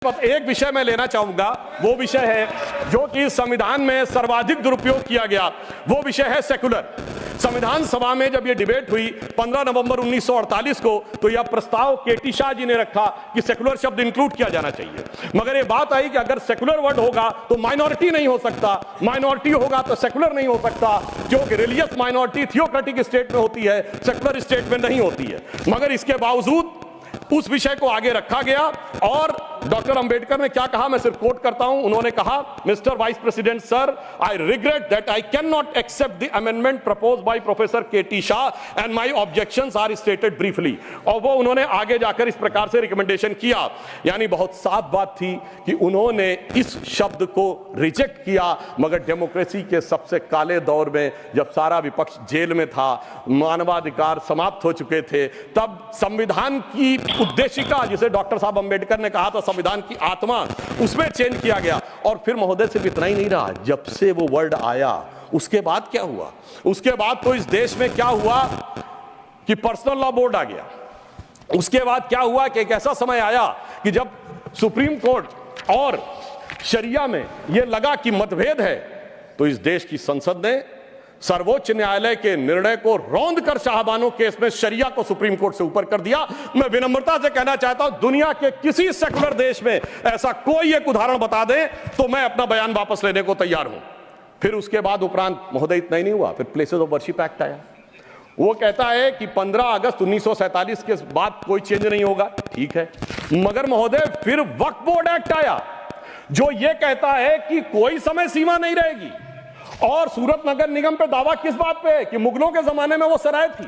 एक विषय मैं लेना चाहूंगा, वो विषय है जो कि संविधान में सर्वाधिक दुरुपयोग किया गया, वो विषय है सेकुलर। संविधान सभा में जब ये डिबेट हुई 15 नवंबर 1948 को, तो यह प्रस्ताव केटी शाह जी ने रखा कि सेकुलर शब्द इंक्लूड किया जाना चाहिए। मगर ये बात आई कि अगर सेकुलर वर्ड होगा तो माइनॉरिटी नहीं हो सकता, माइनॉरिटी होगा तो सेकुलर नहीं हो सकता, क्योंकि रिलीजियस माइनॉरिटी थियोक्रेटिक स्टेट में होती है, सेकुलर स्टेट में नहीं होती है। मगर इसके बावजूद उस विषय को आगे रखा गया और डॉक्टर अंबेडकर ने क्या कहा, मैं सिर्फ कोट करता हूं। उन्होंने कहा, mister vice president sir, I regret that I cannot accept the amendment proposed by professor K T Shah and my objections are stated briefly. और वो उन्होंने आगे जाकर इस प्रकार से रिकमेंडेशन किया, यानी बहुत साफ बात थी कि उन्होंने इस शब्द को रिजेक्ट किया। मगर डेमोक्रेसी के सबसे काले दौर में, जब सारा विपक्ष जेल में था, मानवाधिकार समाप्त हो चुके थे, तब संविधान की उद्देशिका, जिसे डॉक्टर साहब अंबेडकर ने कहा था संविधान की आत्मा, उसमें चेंज किया गया। और फिर महोदय सिर्फ इतना ही नहीं रहा, जब से वो वर्ड आया उसके बाद क्या हुआ, उसके बाद तो इस देश में क्या हुआ कि पर्सनल लॉ बोर्ड आ गया। उसके बाद क्या हुआ कि एक ऐसा समय आया कि जब सुप्रीम कोर्ट और शरिया में यह लगा कि मतभेद है, तो इस देश की संसद ने सर्वोच्च न्यायालय के निर्णय को रौंद कर शाहबानो केस में शरिया को सुप्रीम कोर्ट से ऊपर कर दिया। मैं विनम्रता से कहना चाहता हूं, दुनिया के किसी सेकुलर देश में ऐसा कोई एक उदाहरण बता दे तो मैं अपना बयान वापस लेने को तैयार हूं। फिर उसके बाद उपरांत महोदय इतना ही नहीं हुआ, फिर प्लेसेस ऑफ वर्शिप एक्ट आया। वो कहता है कि 15 अगस्त 1947 के बाद कोई चेंज नहीं होगा, ठीक है। मगर महोदय फिर वक्फ बोर्ड एक्ट आया, जो ये कहता है कि कोई समय सीमा नहीं रहेगी। और सूरत नगर निगम पे दावा किस बात पे है कि मुगलों के जमाने में वो सराय थी।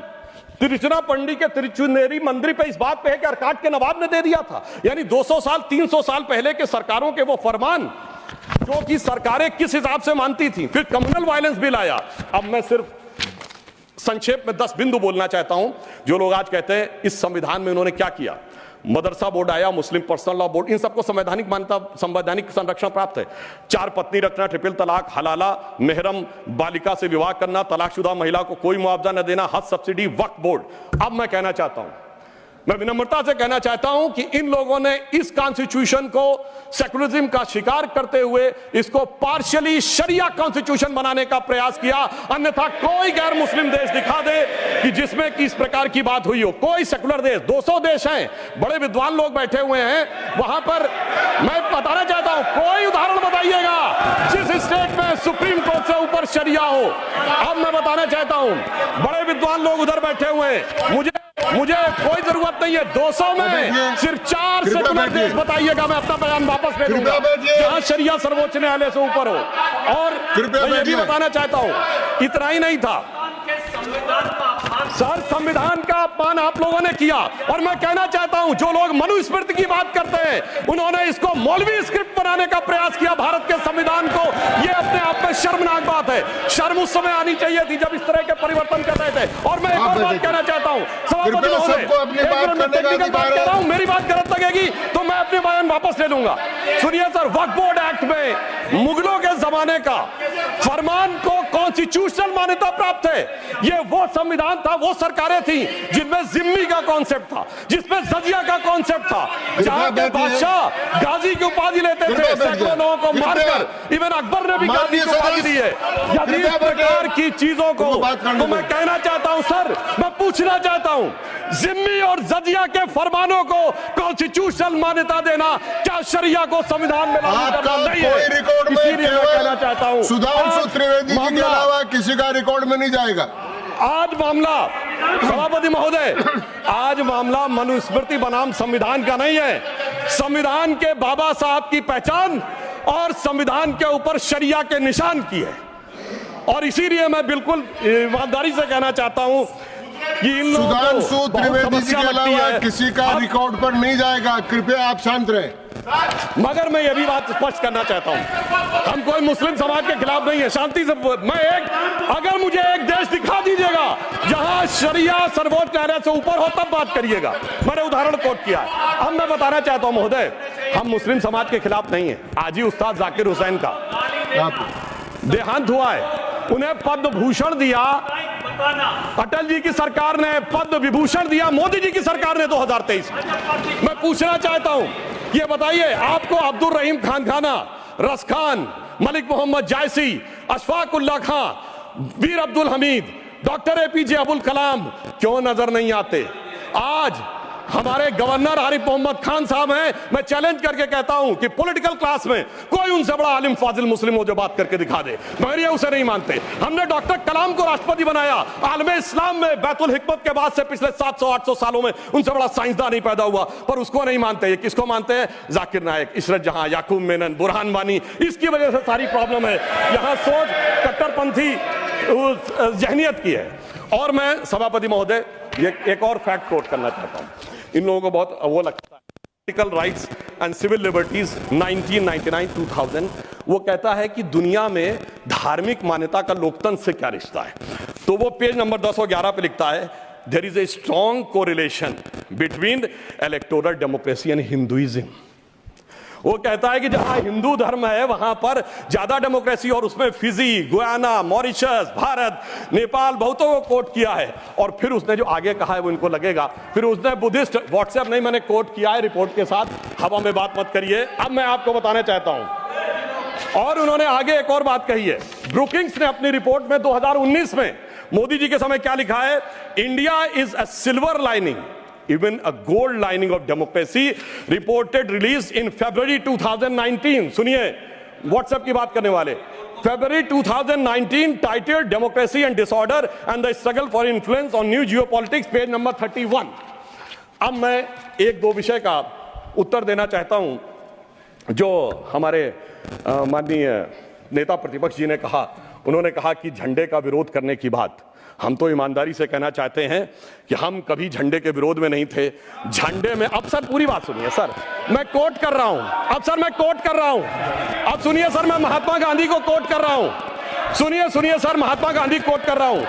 तिरुचिरापल्ली के तिरुचुनेरी मंदिर पे इस बात पे है कि अरकाट के नवाब ने दे दिया था। यानी 200 साल 300 साल पहले के सरकारों के वो फरमान, जो कि सरकारें किस हिसाब से मानती थी। फिर कम्युनल वायलेंस बिल आया। अब मैं सिर्फ संक्षेप में 10 बिंदु बोलना चाहता हूं। जो लोग आज कहते हैं इस संविधान में उन्होंने क्या किया, मदरसा बोर्ड आया, मुस्लिम पर्सनल लॉ बोर्ड, इन सबको संवैधानिक मान्यता, संवैधानिक संरक्षण प्राप्त है। 4 पत्नी रखना, ट्रिपल तलाक, हलाला, मेहरम बालिका से विवाह करना, तलाकशुदा महिला को कोई मुआवजा न देना, हज सब्सिडी, वक्फ बोर्ड। अब मैं कहना चाहता हूं, मैं विनम्रता से कहना चाहता हूं कि इन लोगों ने इस कॉन्स्टिट्यूशन को सेकुलरिज्म का शिकार करते हुए इसको पार्शियली शरिया कॉन्स्टिट्यूशन बनाने का प्रयास किया। अन्यथा कोई गैर मुस्लिम देश दिखा दे कि जिसमें कि इस प्रकार की बात हुई हो, कोई सेकुलर देश, 200 देश हैं, बड़े विद्वान लोग बैठे हुए हैं वहां पर। मैं बताना चाहता हूं, कोई उदाहरण बताइएगा जिस स्टेट में सुप्रीम कोर्ट से ऊपर शरिया हो। अब मैं बताना चाहता हूं, बड़े विद्वान लोग उधर बैठे हुए हैं, मुझे कोई जरूरत नहीं है 200 में सिर्फ 4 सेकुलर देश बताइएगा, मैं अपना बयान वापस ले लूंगा जहां शरिया सर्वोच्च न्यायालय से ऊपर हो। और मैं ये भी बताना चाहता हूं, इतना ही नहीं था सर, संविधान का अपमान आप लोगों ने किया। और मैं कहना चाहता हूं, जो लोग मनुस्मृति की बात करते हैं, उन्होंने इसको मौलवी स्क्रिप्ट बनाने का प्रयास किया भारत के संविधान को। यह अपने आप में शर्मनाक बात है। शर्म उस समय आनी चाहिए थी जब इस तरह के परिवर्तन कर रहे थे। और मैं एक और बात कहना चाहता हूं, सभापति महोदय, टेक्निकल बात कह रहा हूं, मेरी बात गलत लगेगी तो मैं अपने बयान वापस ले लूंगा। सुनिए सर, वक्फ बोर्ड एक्ट में मुगलों के जमाने का फरमान को कॉन्स्टिट्यूशनल मान्यता प्राप्त है। यह वो संविधान था, वो सरकारें थी जिनमें जिम्मी का कॉन्सेप्ट था, जिसमें जजिया का कॉन्सेप्ट था, जहां के बादशाह गाजी की उपाधि लेते थे, सैकड़ों लोगों को मारकर। इवन अकबर ने भी गाजी की उपाधि दी है। यदि इस प्रकार की चीजों को, तो मैं कहना चाहता हूं सर, मैं पूछना चाहता हूं, जिम्मी और जजिया के फरमानों को कॉन्स्टिट्यूशनल मान्यता देना क्या शरिया को संविधान में लागू करना नहीं है? इसीलिए मैं कहना चाहता हूं, सुधांशु त्रिवेदी जी के अलावा किसी का रिकॉर्ड में नहीं जाएगा। आज मामला, सभापति महोदय, आज मामला मनुस्मृति बनाम संविधान का नहीं है। संविधान के बाबा साहब की पहचान और संविधान के ऊपर शरिया के निशान की है। और इसीलिए मैं बिल्कुल ईमानदारी से कहना चाहता हूं कि इन लोगों को सुधांशु त्रिवेदी जी के अलावा किसी का रिकॉर्ड पर नहीं जाएगा। कृपया आप शांत रहें। मगर मैं यह भी बात स्पष्ट करना चाहता हूं, हम कोई मुस्लिम समाज के खिलाफ नहीं है, शांति से। अगर मुझे एक देश दिखा दीजिएगा जहां शरिया सर्वोच्च न्यायालय से ऊपर हो, तब बात करिएगा। मैंने उदाहरण कोट किया। अब मैं बताना चाहता हूं महोदय, हम मुस्लिम समाज के खिलाफ नहीं है। आज ही उस्ताद जाकिर हुसैन का देहांत हुआ है, उन्हें पद्म भूषण दिया अटल जी की सरकार ने, पद्म विभूषण दिया मोदी जी की सरकार ने 2023 में। मैं पूछना चाहता हूं, ये बताइए, आपको अब्दुल रहीम खान खाना, रस खान, मलिक मोहम्मद जायसी, अशफाक उल्लाह खां, वीर अब्दुल हमीद, डॉक्टर एपीजे अब्दुल कलाम क्यों नजर नहीं आते? आज हमारे गवर्नर आरिफ मोहम्मद खान साहब हैं। मैं चैलेंज करके कहता हूं कि पॉलिटिकल क्लास में कोई उनसे बड़ा आलिम फाजिल मुस्लिम हो जो बात करके दिखा दे, मगर ये उसे नहीं मानते। हमने डॉक्टर कलाम को राष्ट्रपति बनाया। आलमे इस्लाम में बैतुल हिकमत के बाद से पिछले 700-800 सालों में उनसे बड़ा साइंसदान नहीं पैदा हुआ, पर उसको नहीं मानते। ये किसको मानते हैं? जाकिर नायक, इशरत जहां, याकूब मेनन, बुरहान वानी। इसकी वजह से सारी प्रॉब्लम है। यहां सोच कट्टरपंथी जहनियत की है। और मैं सभापति महोदय ये एक और फैक्ट कोट करना चाहता हूं। इन लोगों को बहुत वो लगता है, political rights and civil liberties 1999-2000, वो कहता है कि दुनिया में धार्मिक मान्यता का लोकतंत्र से क्या रिश्ता है। तो वो पेज नंबर 1011 पे लिखता है, there is a strong correlation between electoral democracy and Hinduism. वो कहता है कि जहां हिंदू धर्म है वहां पर ज्यादा डेमोक्रेसी, और उसमें Fiji, Guyana, Mauritius, Bharat, Nepal बहुतों को कोट किया है। और फिर उसने जो आगे कहा है वो इनको लगेगा। फिर उसने बुद्धिस्ट, व्हाट्सएप नहीं, मैंने कोट किया है रिपोर्ट के साथ, हवा में बात मत करिए। अब मैं आपको बताना चाहता हूं, और उन्होंने आगे एक और बात कही है। ब्रुकिंग्स ने अपनी रिपोर्ट में 2019 में मोदी जी के समय क्या लिखा है? India is a silver lining, even a gold lining of democracy, reported released in February 2019. सुनिए, व्हाट्सएप की बात करने वाले, February 2019, titled Democracy and Disorder and the Struggle for Influence on New Geopolitics, page number 31। अब मैं एक दो विषय का उत्तर देना चाहता हूं जो हमारे माननीय नेता प्रतिपक्ष जी ने कहा। उन्होंने कहा कि झंडे का विरोध करने की बात, हम तो ईमानदारी से कहना चाहते हैं कि हम कभी झंडे के विरोध में नहीं थे। झंडे में, अब सर पूरी बात सुनिए सर, मैं कोट कर रहा हूं। अब सर मैं कोट कर रहा हूं, अब सुनिए सर, मैं महात्मा गांधी को कोट कर रहा हूं। सुनिए सर, महात्मा गांधी कोट कर रहा हूं।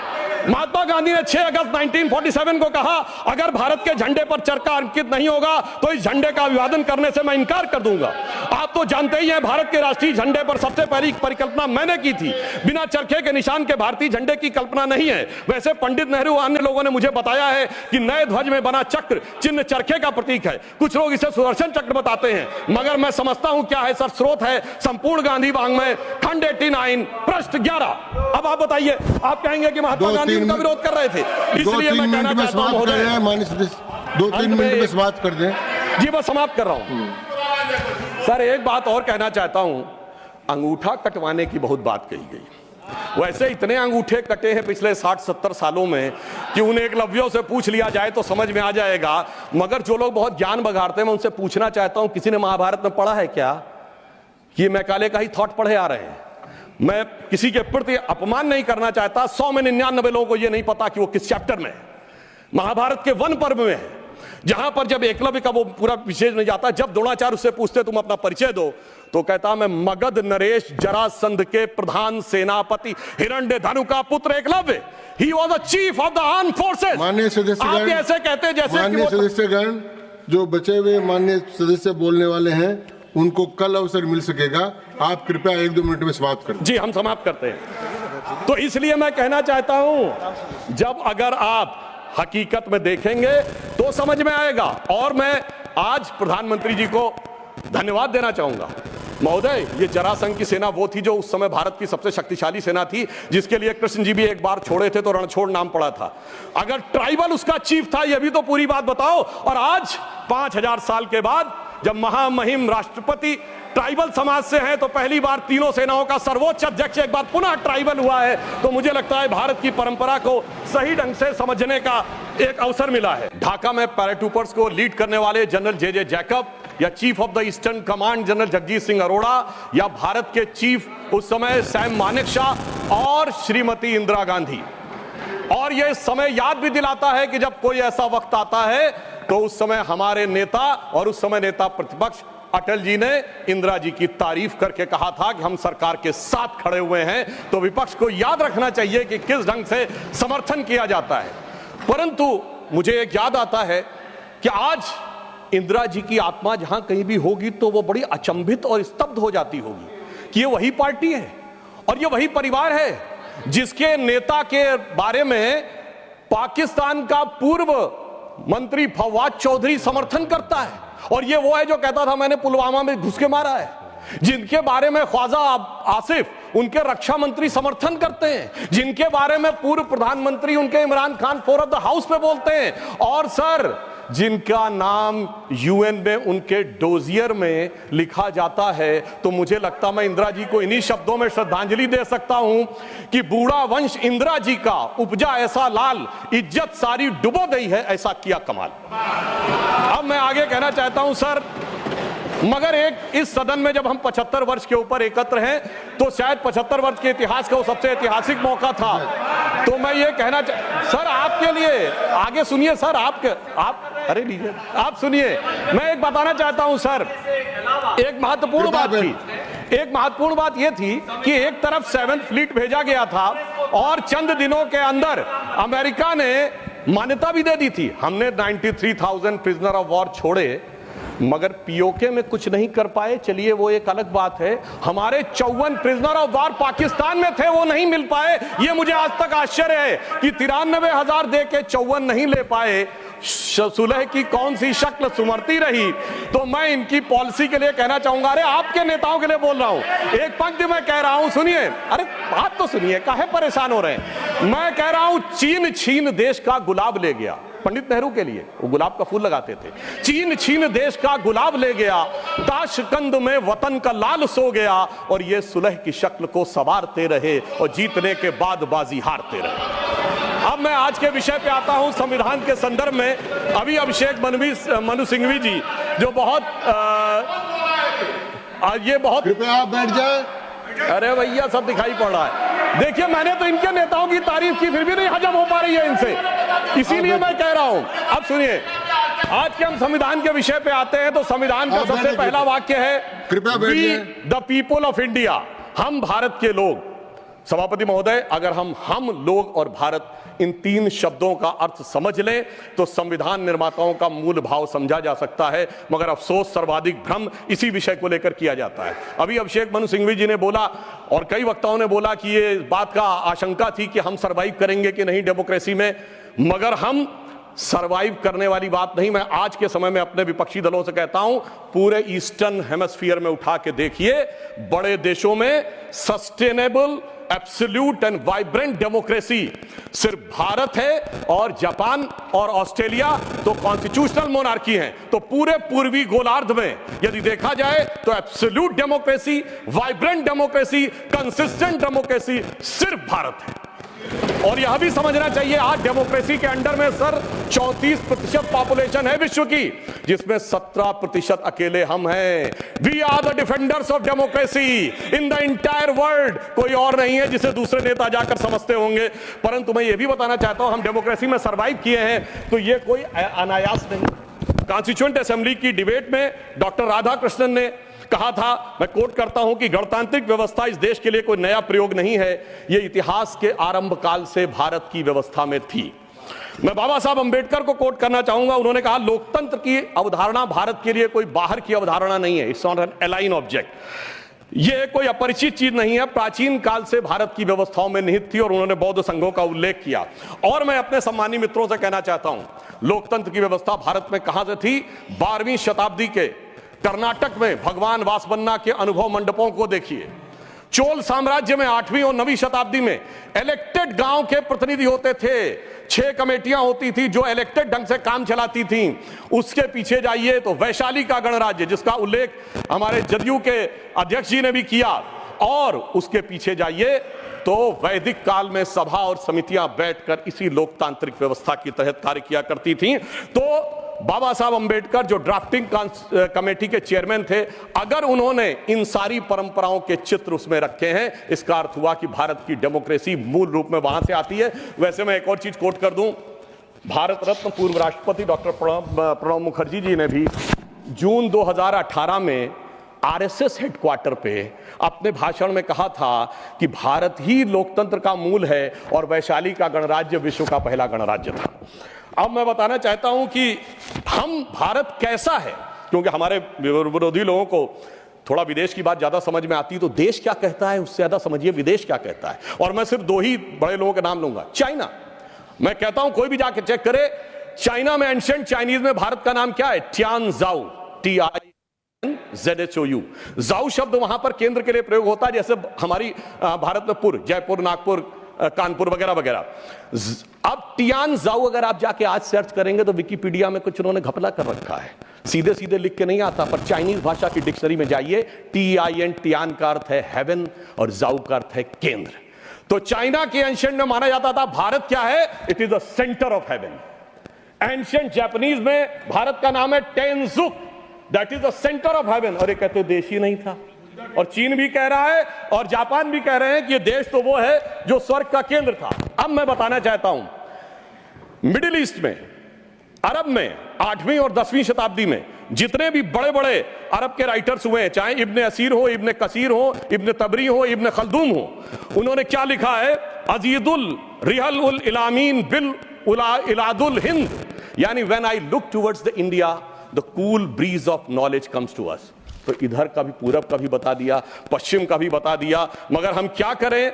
महात्मा गांधी ने 6 अगस्त 1947 को कहा, अगर भारत के झंडे पर चरखा अंकित नहीं होगा तो इस झंडे का अभिवादन करने से मैं इनकार कर दूंगा। आप तो जानते ही हैं, भारत के राष्ट्रीय झंडे पर सबसे पहली परिकल्पना मैंने की थी। बिना चरखे के निशान के भारतीय झंडे की कल्पना नहीं है। वैसे पंडित नेहरू अन्य लोगों ने मुझे बताया है कि नए ध्वज में बना चक्र चिन्ह चरखे का प्रतीक है। कुछ लोग इसे सुदर्शन चक्र बताते हैं, मगर मैं समझता हूं क्या है सर, स्रोत है संपूर्ण गांधी वाङ्मय, खंड 89, पृष्ठ 11। अब आप बताइए, आप कहेंगे कि महात्मा गांधी उनका विरोध कर रहे थे, इसलिए मैं कहना चाहता हूं महोदय, 2-3 मिनट में समाप्त कर दें। जी मैं समाप्त कर रहा हूं सर। एक बात और कहना चाहता हूं, अंगूठा कटवाने की बहुत बात कही गई। वैसे इतने अंगूठे कटे हैं पिछले 60-70 सालों में कि उन एकलव्यों से पूछ लिया जाए तो समझ में आ जाएगा। मगर जो लोग बहुत ज्ञान बघाड़ते हैं, मैं उनसे पूछना चाहता हूं, किसी ने महाभारत में पढ़ा है क्या कि मैकाले का ही थॉट पढ़े आ रहे हैं? मैं किसी के प्रति अपमान नहीं करना चाहता। 100 में 99 लोगों को यह नहीं पता कि वो किस चैप्टर में है। महाभारत के वन पर्व में है, जहां पर जब एकलव्य का वो पूरा विशेष नहीं जाता, जब द्रोणाचार्य उससे पूछते तुम अपना परिचय दो, तो कहता मैं मगध नरेश जरासंध के प्रधान सेनापति हिरण्यधनु का पुत्र Eklavya. He was the chief of the arm forces. माननीय सदस्यगण, आप ऐसे कहते जैसे माननीय सदस्यगण, जो बचे हुए माननीय सदस्य बोलने वाले हैं उनको कल अवसर मिल सकेगा। आप कृपया 1-2 मिनट में समाप्त करें। जी हम समाप्त करते हैं। तो इसलिए मैं कहना चाहता हूं, जब अगर आप हकीकत में देखेंगे तो समझ में आएगा। और मैं आज प्रधानमंत्री जी को धन्यवाद देना चाहूंगा। महोदय, ये जरासंध की सेना वो थी जो उस समय भारत की सबसे शक्तिशाली सेना थी, जिसके लिए कृष्ण जी भी एक बार छोड़े थे तो रणछोड़ नाम पड़ा था। अगर ट्राइबल उसका चीफ था, यह भी तो पूरी बात बताओ। और आज 5000 साल के बाद जब महामहिम राष्ट्रपति ट्राइबल समाज से हैं, तो पहली बार तीनों सेनाओं का सर्वोच्च अध्यक्ष एक बार पुनः ट्राइबल हुआ है। तो मुझे लगता है भारत की परंपरा को सही ढंग से समझने का एक अवसर मिला है। ढाका में पैराट्रूपर्स को लीड करने वाले जनरल जे जैकब, या chief of the eastern command general Jagjit Singh Arora, या भारत के चीफ उस समय सैम मानेकशॉ और श्रीमती इंदिरा गांधी। और यह समय याद भी दिलाता है कि जब कोई ऐसा वक्त आता है तो उस समय हमारे नेता और उस समय नेता प्रतिपक्ष अटल जी ने इंदिरा जी की तारीफ करके कहा था कि हम सरकार के साथ खड़े हुए हैं। तो विपक्ष को याद रखना चाहिए कि किस ढंग से समर्थन किया जाता है। परंतु मुझे एक याद आता है कि आज इंदिरा जी की आत्मा जहां कहीं भी होगी तो वो बड़ी अचंभित और स्तब्ध हो जाती होगी कि ये वही पार्टी है और ये वही परिवार है जिसके नेता के बारे में पाकिस्तान का पूर्व मंत्री फवाद चौधरी समर्थन करता है। और ये वो है जो कहता था मैंने पुलवामा में घुस के मारा है, जिनके बारे में ख्वाजा आसिफ उनके रक्षा मंत्री समर्थन करते हैं, जिनके बारे में पूर्व प्रधानमंत्री उनके Imran Khan floor of the house पे बोलते हैं, और सर जिनका नाम यूएन में उनके डोजियर में लिखा जाता है। तो मुझे लगता मैं इंदिरा जी को इन्हीं शब्दों में श्रद्धांजलि दे सकता हूं कि बूढ़ा वंश इंदिरा जी का उपजा ऐसा लाल, इज्जत सारी डुबो गई है ऐसा किया कमाल। अब मैं आगे कहना चाहता हूं सर, मगर एक इस सदन में जब हम 75 वर्ष के ऊपर एकत्र हैं तो शायद 75 वर्ष के इतिहास का वो सबसे ऐतिहासिक मौका था। तो मैं ये कहना सर आपके लिए आगे सुनिए सर, आप अरे लीजिए आप सुनिए, मैं एक बताना चाहता हूं सर, एक महत्वपूर्ण बात यह थी कि एक तरफ 7th फ्लीट भेजा गया था और चंद दिनों के अंदर अमेरिका ने मान्यता भी दे दी थी। हमने 93,000 प्रिजनर ऑफ वॉर छोड़े मगर पीओके में कुछ नहीं कर पाए, चलिए वो एक अलग बात है। हमारे 54 प्रिजनर ऑफ वॉर पाकिस्तान में थे, वो नहीं मिल पाए। ये मुझे आज तक आश्चर्य है कि 93,000 दे के 54 नहीं ले पाए। सुलह की कौन सी शक्ल सुमरती रही। तो मैं इनकी पॉलिसी के लिए कहना चाहूंगा, अरे आपके नेताओं के लिए बोल रहा हूं, एक पंक्ति में कह रहा हूं, सुनिए, अरे बात तो सुनिए, काहे परेशान हो रहे हैं। मैं कह रहा हूं चीन छीन देश का गुलाब ले गया। पंडित नेहरू के लिए वो गुलाब का फूल लगाते थे। चीन छीन देश का गुलाब ले गया, ताशकंद में वतन का लाल सो गया, और ये सुलह की शक्ल को संवारते रहे और जीतने के बाद बाजी हारते रहे। अब मैं आज के विषय पे आता हूं, संविधान के संदर्भ में। अभी अभिषेक मनु सिंघवी जी जो ये बहुत कृपया आप बैठ जाए। अरे भैया सब दिखाई पड़ रहा है। देखिए मैंने तो इनके नेताओं की तारीफ की, फिर भी नहीं हजम हो पा रही है इनसे, इसीलिए मैं कह रहा हूं। अब सुनिए, आज के हम संविधान के विषय पे आते हैं तो संविधान का सबसे पहला वाक्य है, कृपया बैठिए। द पीपल ऑफ इंडिया, हम भारत के लोग। सभापति महोदय, अगर हम लोग और भारत इन 3 शब्दों का अर्थ समझ लें तो संविधान निर्माताओं का मूल भाव समझा जा सकता है, मगर अफसोस सर्वाधिक भ्रम इसी विषय को लेकर किया जाता है। अभी अभिषेक मनु सिंघवी जी ने बोला और कई वक्ताओं ने बोला कि ये बात का आशंका थी कि हम सरवाइव करेंगे कि नहीं डेमोक्रेसी में, मगर हम सरवाइव करने वाली बात नहीं। मैं आज के समय में अपने विपक्षी दलों से कहता हूं, पूरे ईस्टर्न हेमिस्फीयर में उठा के देखिए, बड़े देशों में sustainable absolute and vibrant democracy सिर्फ भारत है, और जापान और ऑस्ट्रेलिया तो कॉन्स्टिट्यूशनल मोनार्की हैं। तो पूरे पूर्वी गोलार्ध में यदि देखा जाए तो absolute democracy, vibrant democracy, consistent democracy सिर्फ भारत है। और यह भी समझना चाहिए, आज डेमोक्रेसी के अंडर में सर 34% पॉपुलेशन है विश्व की, जिसमें 17% अकेले हम हैं। We are the defenders of democracy in the entire world. कोई और नहीं है जिसे दूसरे नेता जाकर समझते होंगे। परंतु मैं ये भी बताना चाहता हूं, हम डेमोक्रेसी में सरवाइव किए हैं तो ये कोई अनायास नहीं। कॉन्स्टिट्यूएंट असेंबली की डिबेट में डॉक्टर राधाकृष्णन ने कहा था, मैं कोट करता हूं, कि गणतांत्रिक व्यवस्था इस देश के लिए कोई नया प्रयोग नहीं है, यह इतिहास के आरंभ काल से भारत की व्यवस्था में थी। मैं बाबा साहब अंबेडकर को कोट करना चाहूंगा, उन्होंने कहा, लोकतंत्र की अवधारणा भारत के लिए कोई बाहर की अवधारणा नहीं है, it's not an align object. यह कोई अपरिचित चीज नहीं है, प्राचीन काल से भारत की व्यवस्थाओं में निहित थी, और उन्होंने बौद्ध संघों का उल्लेख किया। और मैं अपने सम्मानी मित्रों से कहना चाहता हूं, लोकतंत्र की व्यवस्था भारत में कहां से थी। 12वीं शताब्दी के कर्नाटक में भगवान वासवन्ना के अनुभव मंडपों को देखिए। चोल साम्राज्य में 8वीं और 9वीं शताब्दी में इलेक्टेड गांव के प्रतिनिधि होते थे, 6 कमेटियां होती थी जो इलेक्टेड ढंग से काम चलाती थी। उसके पीछे जाइए तो वैशाली का गणराज्य, जिसका उल्लेख हमारे जदयू के अध्यक्ष जी ने भी किया, और उसके पीछे जाइए तो वैदिक काल में सभा और समितियां बैठकर इसी लोकतांत्रिक व्यवस्था के तहत कार्य किया करती थी। तो बाबा साहब अंबेडकर जो ड्राफ्टिंग कमेटी के चेयरमैन थे, अगर उन्होंने इन सारी परंपराओं के चित्र उसमें रखे हैं, इसका अर्थ हुआ कि भारत की डेमोक्रेसी मूल रूप में वहां से आती है। वैसे मैं एक और चीज कोट कर दूं, भारत रत्न पूर्व राष्ट्रपति डॉक्टर प्रणब मुखर्जी जी ने भी जून 2018 में आरएसएस हेडक्वार्टर पे अपने भाषण में कहा था कि भारत ही लोकतंत्र का मूल है और वैशाली का गणराज्य विश्व का पहला गणराज्य था। अब मैं बताना चाहता हूं कि हम भारत कैसा है, क्योंकि हमारे विरोधी लोगों को थोड़ा विदेश की बात ज्यादा समझ में आती है, तो देश क्या कहता है उससे ज्यादा समझिए विदेश क्या कहता है। और मैं सिर्फ 2 ही बड़े लोगों के नाम लूंगा। चाइना, मैं कहता हूं कोई भी जाके चेक करे, चाइना में एंशिएंट चाइनीज में भारत का नाम क्या है, TINZHOU। जाऊ शब्द वहां पर केंद्र के लिए प्रयोग होता है, जैसे हमारी भारत में पुर, जयपुर, नागपुर, कानपुर वगैरह वगैरह। अब टियान जाऊ अगर आप जाके आज सर्च करेंगे तो विकिपीडिया में कुछ उन्होंने घपला कर रखा है, सीधे सीधे लिख के नहीं आता, पर चाइनीज भाषा की डिक्शनरी में जाइए, TIN टियान का अर्थ है हेवन और जाऊ का अर्थ है केंद्र। तो चाइना के एंशिएंट में माना जाता था भारत क्या है, it is the centre of heaven. Ancient Japanese में भारत का नाम है Tenjiku, that is the centre of heaven. और ये कहते देश ही नहीं था, और चीन भी कह रहा है और जापान भी कह रहे हैं कि ये देश तो वो है जो स्वर्ग का केंद्र था। अब मैं बताना चाहता हूं, मिडिल ईस्ट में, अरब में 8वीं और 10वीं शताब्दी में जितने भी बड़े बड़े अरब के राइटर्स हुए हैं, चाहे इब्ने असीर हो, इब्ने कसीर हो, इब्ने तबरी हो, इब्ने खल्दूम हो, उन्होंने क्या लिखा है, अजीदुल रिहल उल इलामीन बिल इलादुल हिंद, यानी when I look towards the India the cool breeze of knowledge comes to us. तो इधर का भी, पूरब का भी बता दिया, पश्चिम का भी बता दिया, मगर हम क्या करें।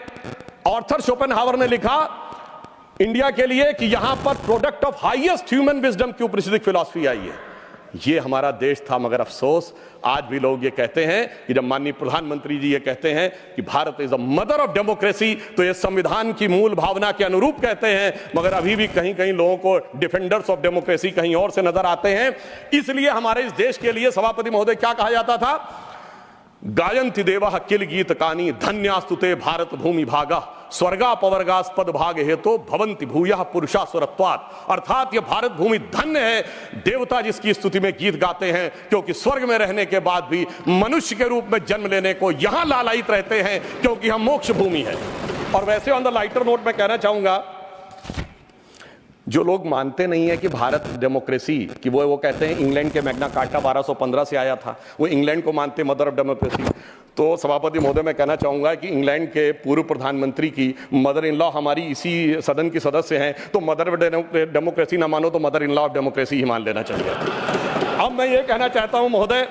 ऑर्थर शोपेनहावर ने लिखा इंडिया के लिए कि यहां पर product of highest human wisdom की उपनिषदिक फिलॉसफी आई है। ये हमारा देश था, मगर अफसोस आज भी लोग ये कहते हैं कि जब माननीय प्रधानमंत्री जी ये कहते हैं कि Bharat is a mother of democracy, तो ये संविधान की मूल भावना के अनुरूप कहते हैं, मगर अभी भी कहीं कहीं लोगों को डिफेंडर्स ऑफ डेमोक्रेसी कहीं और से नजर आते हैं। इसलिए हमारे इस देश के लिए सभापति महोदय क्या कहा जाता था, गायन्ति देवः किल गीत कानी धन्यास्तुते भारत भूमि भागा स्वर्गापवर्गास्पद भाग हेतु भवंति भूयः पुरुषा सुरत्वात्। अर्थात ये भारत भूमि धन्य है, देवता जिसकी स्तुति में गीत गाते हैं, क्योंकि स्वर्ग में रहने के बाद भी मनुष्य के रूप में जन्म लेने को यहां लालायित रहते हैं, क्योंकि हम मोक्ष भूमि है। और वैसे ऑन द लाइटर नोट मैं कहना चाहूंगा, जो लोग मानते नहीं है कि भारत डेमोक्रेसी कि वो कहते हैं इंग्लैंड के मैग्ना कार्टा 1215 से आया था, वो इंग्लैंड को मानते मदर ऑफ डेमोक्रेसी। तो सभापति महोदय मैं कहना चाहूंगा कि इंग्लैंड के पूर्व प्रधानमंत्री की मदर इन लॉ हमारी इसी सदन की सदस्य हैं, तो मदर ऑफ डेमोक्रेसी ना मानो तो mother in law of democracy ही मान लेना चाहिए। अब मैं ये कहना चाहता हूं महोदय,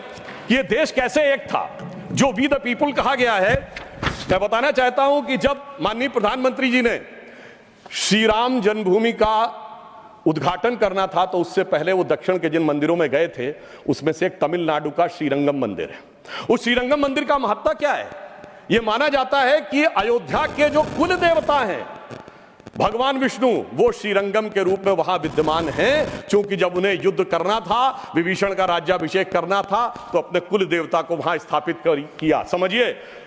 ये देश कैसे एक था जो वी द पीपुल कहा गया है। मैं बताना चाहता हूं कि जब माननीय प्रधानमंत्री जी ने श्री राम जन्मभूमि का उद्घाटन करना था, तो उससे पहले वो दक्षिण के जिन मंदिरों में गए थे उसमें से एक तमिलनाडु का श्रीरंगम मंदिर है। उस श्रीरंगम मंदिर का महत्व क्या है, यह माना जाता है कि अयोध्या के जो कुल देवता हैं भगवान विष्णु, वो श्रीरंगम के रूप में वहां विद्यमान हैं। क्योंकि जब उन्हें युद्ध करना था, विभीषण का राज्याभिषेक करना था, तो अपने कुल देवता को वहां स्थापित किया। समझिए,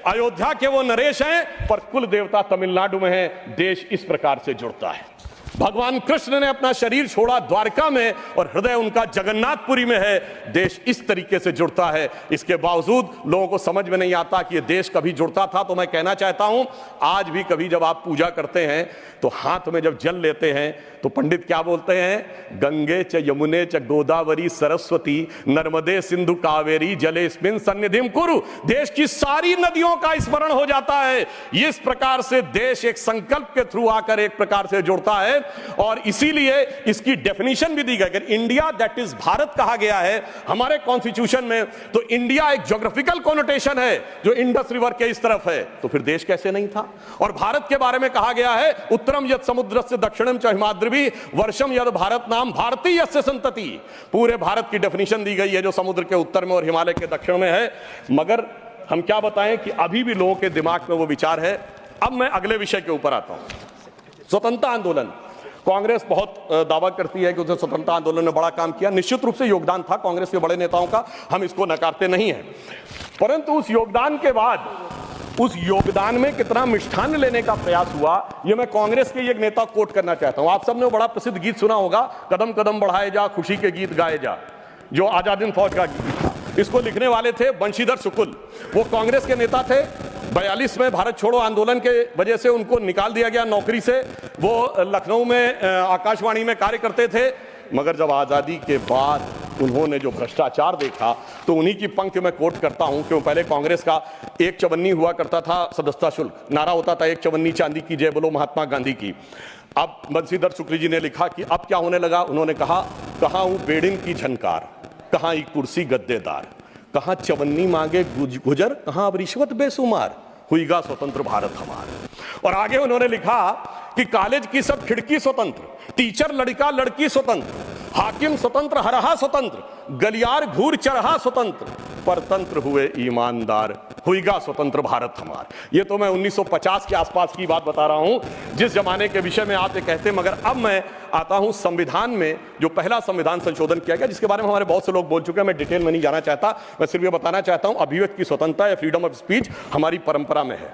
अयोध्या के वो नरेश हैं, पर कुल देवता तमिलनाडु में है। देश इस प्रकार से जुड़ता है। भगवान कृष्ण ने अपना शरीर छोड़ा द्वारका में और हृदय उनका जगन्नाथपुरी में है। देश इस तरीके से जुड़ता है। इसके बावजूद लोगों को समझ में नहीं आता कि यह देश कभी जुड़ता था। तो मैं कहना चाहता हूं, आज भी कभी जब आप पूजा करते हैं तो हाथ में जब जल लेते हैं तो पंडित क्या बोलते हैं, गंगे च यमुने च गोदावरी सरस्वती नर्मदे सिंधु कावेरी जलेस्मिन् सन्निधिं कुरु। देश की सारी नदियों का स्मरण हो जाता है। इस प्रकार से देश एक संकल्प के थ्रू आकर एक प्रकार से जुड़ता है। और इसीलिए इसकी डेफिनेशन भी दी गई। अगर इंडिया दैट इज भारत कहा गया है हमारे कॉन्स्टिट्यूशन में, तो इंडिया एक ज्योग्राफिकल कॉनोटेशन है जो इंडस रिवर के इस तरफ है। तो फिर देश कैसे नहीं था। और भारत के बारे में कहा गया है, उत्तरम यत् समुद्रस्य दक्षिणम च हिमाद्रिभि वर्षम यद भारत नाम भारतीय यस्य संतति। पूरे भारत की डेफिनेशन दी गई है जो समुद्र के उत्तर में और हिमालय के दक्षिण में है। मगर हम क्या बताएं कि अभी भी लोगों के दिमाग में वो विचार है। अब मैं अगले विषय के ऊपर आता हूं। स्वतंत्रता आंदोलन। कांग्रेस बहुत दावा करती है कि उसने स्वतंत्रता आंदोलन में बड़ा काम किया। निश्चित रूप से योगदान था कांग्रेस के बड़े नेताओं का, हम इसको नकारते नहीं हैं। परंतु उस योगदान के बाद उस योगदान में कितना मिष्ठान लेने का प्रयास हुआ, यह मैं कांग्रेस के एक नेता कोट करना चाहता हूं। आप सबने बड़ा प्रसिद्ध गीत सुना होगा, कदम कदम बढ़ाए जा खुशी के गीत गाए जा, जो आजाद हिंद फौज का गीत था। इसको लिखने वाले थे बंशीधर शुक्ल। वो कांग्रेस के नेता थे। 42 में भारत छोड़ो आंदोलन के वजह से उनको निकाल दिया गया नौकरी से। वो लखनऊ में आकाशवाणी में कार्य करते थे। मगर जब आज़ादी के बाद उन्होंने जो भ्रष्टाचार देखा, तो उन्हीं की पंक्ति में कोट करता हूं। क्यों, पहले कांग्रेस का एक चवन्नी हुआ करता था सदस्यता शुल्क, नारा होता था एक चवन्नी चांदी की जय बोलो महात्मा गांधी की। अब बंशीधर शुक्ल जी ने लिखा कि अब क्या होने लगा। उन्होंने कहा, कहां हूं बेड़िन की झनकार, कहां एक कुर्सी गद्देदार, कहां चवन्नी मांगे गुजर, कहां अब रिश्वत बेसुमार, हुईगा स्वतंत्र भारत हमार। और आगे उन्होंने लिखा कि कॉलेज की सब खिड़की स्वतंत्र, टीचर लड़का लड़की स्वतंत्र, हाकिम स्वतंत्र हरहा स्वतंत्र, गलियार घूर चढ़ा स्वतंत्र, परतंत्र हुए ईमानदार, हुईगा स्वतंत्र भारत हमार। ये तो मैं 1950 के आसपास की बात बता रहा हूं, जिस जमाने के विषय में आप ये कहते हैं। मगर अब मैं आता हूं संविधान में, जो पहला संविधान संशोधन किया गया, जिसके बारे में हमारे बहुत से लोग बोल चुके हैं, मैं डिटेल में नहीं जाना चाहता। मैं सिर्फ ये बताना चाहता हूं, अभिव्यक्ति की स्वतंत्रता या फ्रीडम ऑफ स्पीच हमारी परंपरा में है,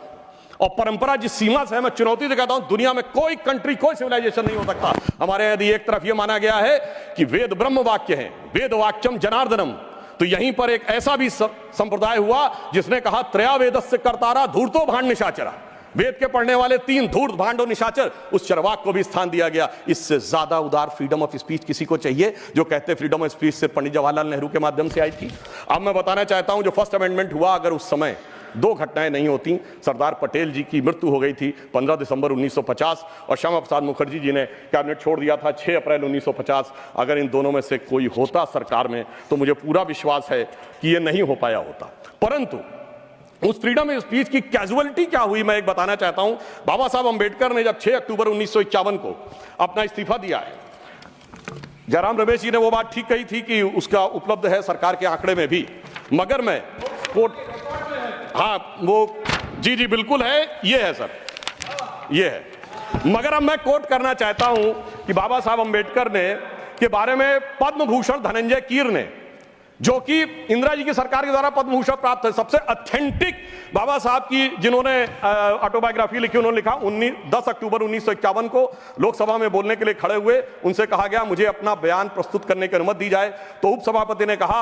और परंपरा जिस सीमा से है, मैं चुनौती से कहता हूं, दुनिया में कोई कंट्री, कोई सिविलाइजेशन नहीं हो सकता। हमारे यदि एक तरफ यह माना गया है कि वेद ब्रह्म वाक्य है, वेद वाक्यम जनार्दनम, तो यहीं पर एक ऐसा भी संप्रदाय हुआ जिसने कहा त्रया वेदस्य कर्तारा धूर्तो भांड निशाचरा, वेद के पढ़ने वाले तीन, धूर्त भांड और निशाचर, उस चरवाक को भी स्थान दिया गया। इससे ज्यादा उदार फ्रीडम ऑफ स्पीच किसी को चाहिए? जो कहते फ्रीडम ऑफ स्पीच सिर्फ पंडित जवाहरलाल नेहरू के माध्यम से आई थी। अब मैं बताना चाहता हूं, जो फर्स्ट अमेंडमेंट हुआ, अगर उस समय दो घटनाएं नहीं होती, सरदार पटेल जी की मृत्यु हो गई थी 15 दिसंबर 1950, और श्यामा प्रसाद मुखर्जी जी ने कैबिनेट छोड़ दिया था 6 अप्रैल 1950। अगर इन दोनों में से कोई होता सरकार में, तो मुझे पूरा विश्वास है कि यह नहीं हो पाया होता। परंतु उस फ्रीडम ऑफ स्पीच की कैजुअलिटी क्या हुई, मैं एक बताना चाहता हूं। बाबा साहब अंबेडकर ने जब 6 अक्टूबर 1951 को अपना इस्तीफा दिया है, जयराम रमेश जी ने वो बात ठीक कही थी कि उसका उपलब्ध है सरकार के आंकड़े में भी, मगर मैं कोर्ट, हाँ वो जी बिल्कुल है, ये है सर, ये है। मगर अब मैं कोट करना चाहता हूं कि बाबा साहब अंबेडकर ने के बारे में पद्म भूषण धनंजय कीर ने, जो कि इंदिरा जी की सरकार के द्वारा पद्म भूषण प्राप्त है, सबसे ऑथेंटिक बाबा साहब की जिन्होंने ऑटोबायोग्राफी लिखी, उन्होंने लिखा 10 अक्टूबर 1951 को लोकसभा में बोलने के लिए खड़े हुए। उनसे कहा गया मुझे अपना बयान प्रस्तुत करने की अनुमति दी जाए, तो उपसभापति ने कहा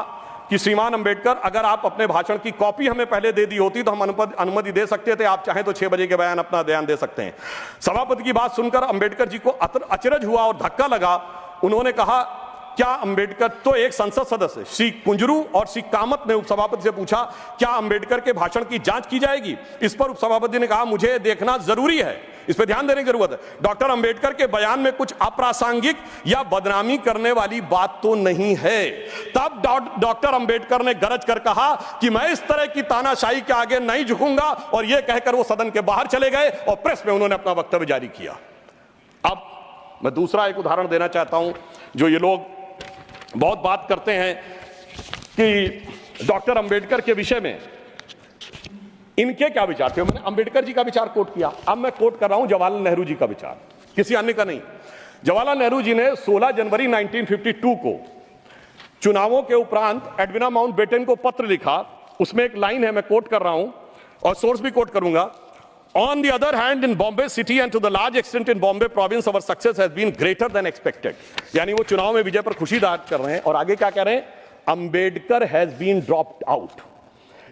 कि श्रीमान अंबेडकर, अगर आप अपने भाषण की कॉपी हमें पहले दे दी होती तो हम अनुमति दे सकते थे, आप चाहें तो 6 बजे के बयान अपना बयान दे सकते हैं। सभापति की बात सुनकर अंबेडकर जी को अचरज हुआ और धक्का लगा। उन्होंने कहा क्या अंबेडकर, तो एक संसद सदस्य श्री कुंजरू और श्री कामत ने उपसभापति से पूछा क्या अंबेडकर के भाषण की जांच की जाएगी? इस पर उपसभापति ने कहा मुझे देखना जरूरी है, इस पर ध्यान देने की जरूरत है। डॉक्टर अंबेडकर के बयान में कुछ अप्रासंगिक या बदनामी करने वाली बात तो नहीं है। तब डॉक्टर अंबेडकर ने गरज कर कहा कि मैं इस तरह की तानाशाही के आगे नहीं झुकूंगा, और यह कहकर वो सदन के बाहर चले गए और प्रेस में उन्होंने अपना वक्तव्य जारी किया। अब मैं दूसरा एक उदाहरण देना चाहता हूं, जो ये लोग बहुत बात करते हैं कि डॉक्टर अंबेडकर के विषय में इनके क्या विचार थे। मैंने अंबेडकर जी का विचार कोट किया, अब मैं कोट कर रहा हूं जवाहरलाल नेहरू जी का विचार, किसी अन्य का नहीं। जवाहरलाल नेहरू जी ने 16 जनवरी 1952 को चुनावों के उपरांत एडविना माउंटबेटन को पत्र लिखा। उसमें एक लाइन है, मैं कोट कर रहा हूं और सोर्स भी कोट करूंगा। On the other hand, in Bombay city and to the large extent in Bombay province, our success has been greater than expected. यानी वो चुनाव में विजय पर खुशी जाहिर कर रहे हैं, और आगे क्या कह रहे हैं? Ambedkar has been dropped out,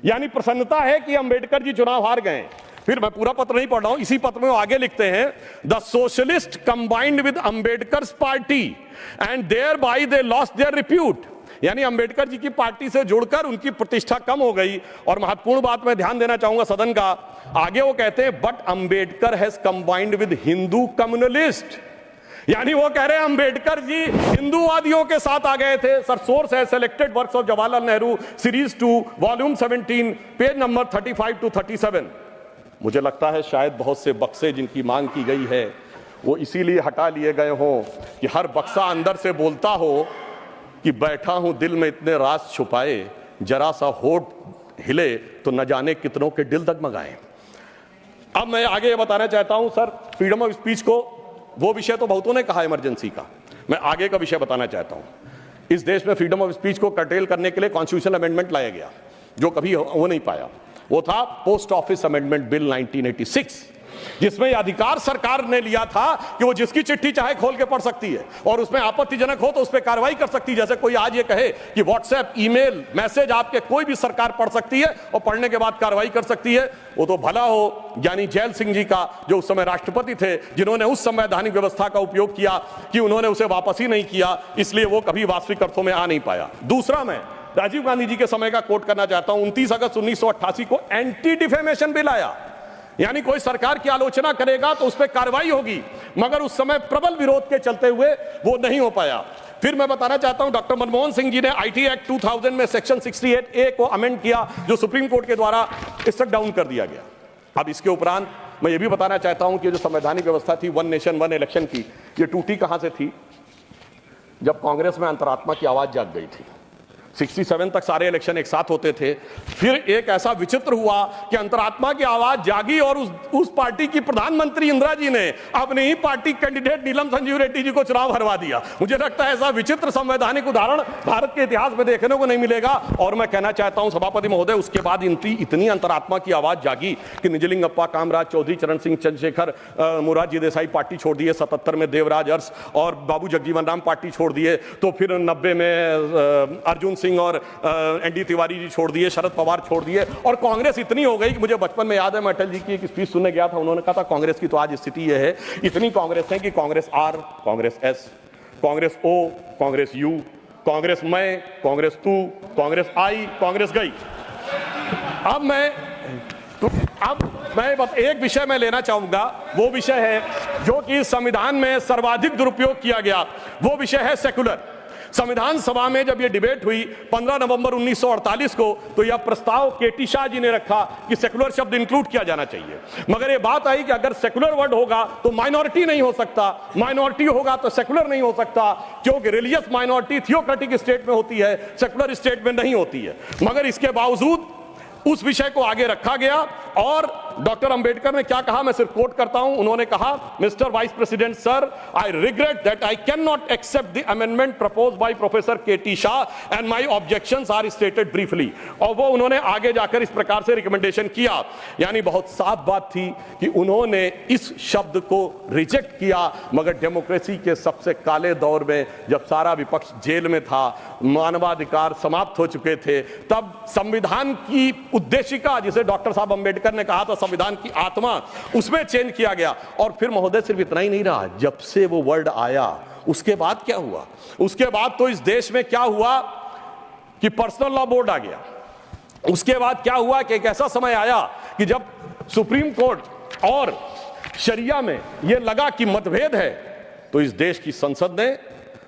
यानी प्रसन्नता है कि अंबेडकर जी चुनाव हार गए। फिर मैं पूरा पत्र नहीं पढ़ रहा हूं, इसी पत्र में वो आगे लिखते हैं the socialist combined with Ambedkar's party and thereby they lost their repute, यानी अंबेडकर जी की पार्टी से जुड़कर उनकी प्रतिष्ठा कम हो गई। और महत्वपूर्ण बात मैं ध्यान देना चाहूंगा सदन का, आगे वो कहते हैं but Ambedkar has combined with Hindu communalist, यानी वो कह रहे हैं अंबेडकर जी हिंदूवादियों के साथ आ गए थे। सर सोर्स है selected works of Jawaharlal Nehru series 2 volume 17 page number 35 to 37। मुझे लगता है शायद बहुत से बक्से जिनकी मांग की गई है वो इसीलिए हटा लिए गए हों कि हर बक्सा अंदर से बोलता हो कि बैठा हूं दिल में इतने राज छुपाए, जरा सा होठ हिले तो न जाने कितनों के दिल डगमगाए। अब मैं आगे ये बताना चाहता हूं सर, फ्रीडम ऑफ स्पीच को, वो विषय तो बहुतों ने कहा इमरजेंसी का, मैं आगे का विषय बताना चाहता हूं। इस देश में फ्रीडम ऑफ स्पीच को कर्टेल करने के लिए कॉन्स्टिट्यूशनल अमेंडमेंट लाया गया, जो कभी हो नहीं पाया। वो था पोस्ट ऑफिस अमेंडमेंट बिल 1986, जिसमें यह अधिकार सरकार ने लिया था कि वो जिसकी चिट्ठी चाहे खोल के पढ़ सकती है, और उसमें आपत्तिजनक हो तो उस पर कार्रवाई कर सकती है। जैसे कोई आज ये कहे कि व्हाट्सएप, ईमेल, मैसेज आपके कोई भी सरकार पढ़ सकती है और पढ़ने के बाद कार्रवाई कर सकती है, वो तो भला हो ज्ञानी जैल सिंह जी का, जो उस समय राष्ट्रपति थे, जिन्होंने उस संवैधानिक व्यवस्था का उपयोग किया कि उन्होंने उसे वापस ही नहीं किया, इसलिए वो कभी वास्तविक अर्थों में आ नहीं पाया। दूसरा, मैं राजीव गांधी जी के समय का कोट करना चाहता हूं। 29 अगस्त 1988 को एंटी डिफेमेशन बिल आया, यानी कोई सरकार की आलोचना करेगा तो उस पर कार्रवाई होगी, मगर उस समय प्रबल विरोध के चलते हुए वो नहीं हो पाया। फिर मैं बताना चाहता हूं, डॉक्टर मनमोहन सिंह जी ने आईटी एक्ट 2000 में सेक्शन 68A को अमेंड किया, जो सुप्रीम कोर्ट के द्वारा स्ट्रक डाउन कर दिया गया। अब इसके उपरांत मैं ये भी बताना चाहता हूं कि जो संवैधानिक व्यवस्था थी वन नेशन वन इलेक्शन की, ये टूटी कहां से थी? जब कांग्रेस में अंतरात्मा की आवाज जाग गई थी। 67 तक सारे इलेक्शन एक साथ होते थे। फिर एक ऐसा विचित्र हुआ कि अंतरात्मा की आवाज जागी और उस पार्टी की प्रधानमंत्री इंदिरा जी ने अपनी ही पार्टी कैंडिडेट नीलम संजीव रेड्डी जी को चुनाव हरवा दिया। मुझे लगता है ऐसा विचित्र संवैधानिक उदाहरण भारत के इतिहास में देखने को नहीं मिलेगा। और मैं कहना चाहता हूं सभापति महोदय, उसके बाद इतनी अंतरात्मा की आवाज जागी कि निजलिंगप्पा, कामराज चौधरी, चरण सिंह चंद्रशेखर, मोरारजी देसाई पार्टी छोड़ दिए, 77 में देवराज अरस और बाबू जगजीवन राम पार्टी छोड़ दिए, तो फिर 90 में अर्जुन सिंह और एनडी तिवारी जी छोड़ दिए, शरद पवार छोड़ दिए, और कांग्रेस इतनी हो गई कि मुझे बचपन में याद है, मैं अटल जी की एक स्पीच सुनने गया था, उन्होंने कहा था कांग्रेस की तो आज स्थिति यह है, इतनी कांग्रेस है कि Congress R, Congress S, Congress O, Congress U, Congress मैं, कांग्रेस तू, कांग्रेस आई, कांग्रेस गई। अब मैं बस एक विषय में लेना चाहूंगा, वो विषय है जो कि संविधान में सर्वाधिक दुरुपयोग किया गया, वो विषय है सेकुलर। संविधान सभा में जब ये डिबेट हुई 15 नवंबर 1948 को, तो यह प्रस्ताव केटी शाह जी ने रखा कि सेकुलर शब्द इंक्लूड किया जाना चाहिए। मगर ये बात आई कि अगर सेकुलर वर्ड होगा तो माइनॉरिटी नहीं हो सकता, माइनॉरिटी होगा तो सेकुलर नहीं हो सकता, क्योंकि रिलीजियस माइनॉरिटी थियोक्रेटिक स्टेट में होती है, सेकुलर स्टेट में नहीं होती है। मगर इसके बावजूद उस विषय को आगे रखा गया और डॉक्टर अंबेडकर ने क्या कहा, मैं सिर्फ कोट करता हूं, उन्होंने कहा, mister vice president sir, I regret that I cannot accept the amendment proposed by professor K T Shah and my objections are stated briefly. और वो उन्होंने आगे जाकर इस प्रकार से रिकमेंडेशन किया, यानी बहुत साफ बात थी कि उन्होंने इस शब्द को रिजेक्ट किया। मगर डेमोक्रेसी के सबसे काले दौर में, जब सारा विपक्ष जेल में था, मानवाधिकार समाप्त हो चुके थे, तब संविधान की उद्देशिका, जिसे डॉक्टर साहब अंबेडकर ने कहा था संविधान की आत्मा, उसमें चेंज किया गया। और फिर महोदय सिर्फ इतना ही नहीं रहा, जब से वो वर्ड आया उसके बाद क्या हुआ, उसके बाद तो इस देश में क्या हुआ कि पर्सनल लॉ बोर्ड आ गया। उसके बाद क्या हुआ कि एक ऐसा समय आया कि जब सुप्रीम कोर्ट और शरिया में यह लगा कि मतभेद है, तो इस देश की संसद ने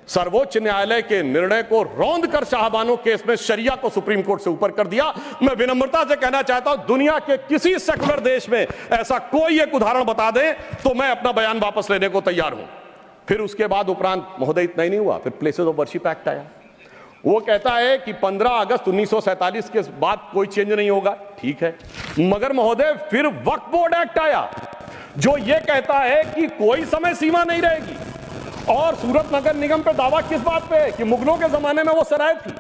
सर्वोच्च न्यायालय के निर्णय को रौंद कर शाहबानो केस में शरिया को सुप्रीम कोर्ट से ऊपर कर दिया। मैं विनम्रता से कहना चाहता हूं, दुनिया के किसी सेकुलर देश में ऐसा कोई एक उदाहरण बता दें तो मैं अपना बयान वापस लेने को तैयार हूं। फिर उसके बाद उपरांत महोदय इतना ही नहीं हुआ, फिर प्लेसेस ऑफ वर्शिप एक्ट आया। वो कहता है कि 15 अगस्त 1947 के बाद कोई चेंज नहीं होगा, ठीक है। मगर महोदय फिर वक्फ बोर्ड एक्ट आया, जो ये कहता है कि कोई समय सीमा नहीं रहेगी। और सूरत नगर निगम पे दावा किस बात पे है कि मुगलों के जमाने में वो सराय थी।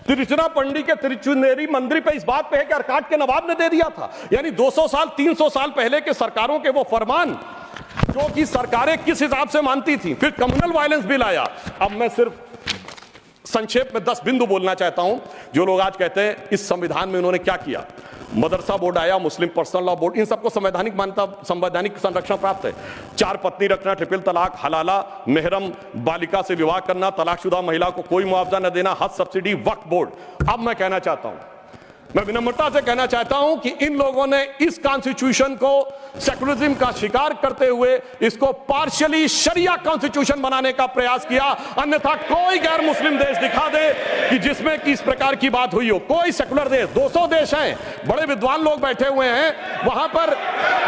तिरुचिरापल्ली के तिरुचुनेरी मंदिर पे इस बात पे है कि अरकाट के नवाब ने दे दिया था। यानी 200 साल 300 साल पहले के सरकारों के वो फरमान, जो कि सरकारें किस हिसाब से मानती थी। फिर कम्युनल वायलेंस बिल आया। अब मैं सिर्फ संक्षेप में 10 बिंदु बोलना चाहता हूं। जो लोग आज कहते हैं इस संविधान में उन्होंने क्या किया, मदरसा बोर्ड आया, मुस्लिम पर्सनल लॉ बोर्ड, इन सबको संवैधानिक मान्यता, संवैधानिक संरक्षण प्राप्त है। 4 पत्नी रखना, ट्रिपल तलाक, हलाला, मेहरम बालिका से विवाह करना, तलाकशुदा महिला को कोई मुआवजा न देना, हज सब्सिडी, वक्फ बोर्ड। अब मैं कहना चाहता हूं, मैं विनम्रता से कहना चाहता हूं कि इन लोगों ने इस कॉन्स्टिट्यूशन को सेकुलरिज्म का शिकार करते हुए इसको पार्शियली शरिया कॉन्स्टिट्यूशन बनाने का प्रयास किया। अन्यथा कोई गैर मुस्लिम देश दिखा दे कि जिसमें कि इस प्रकार की बात हुई हो, कोई सेकुलर देश, 200 देश हैं, बड़े विद्वान लोग बैठे हुए हैं वहां पर।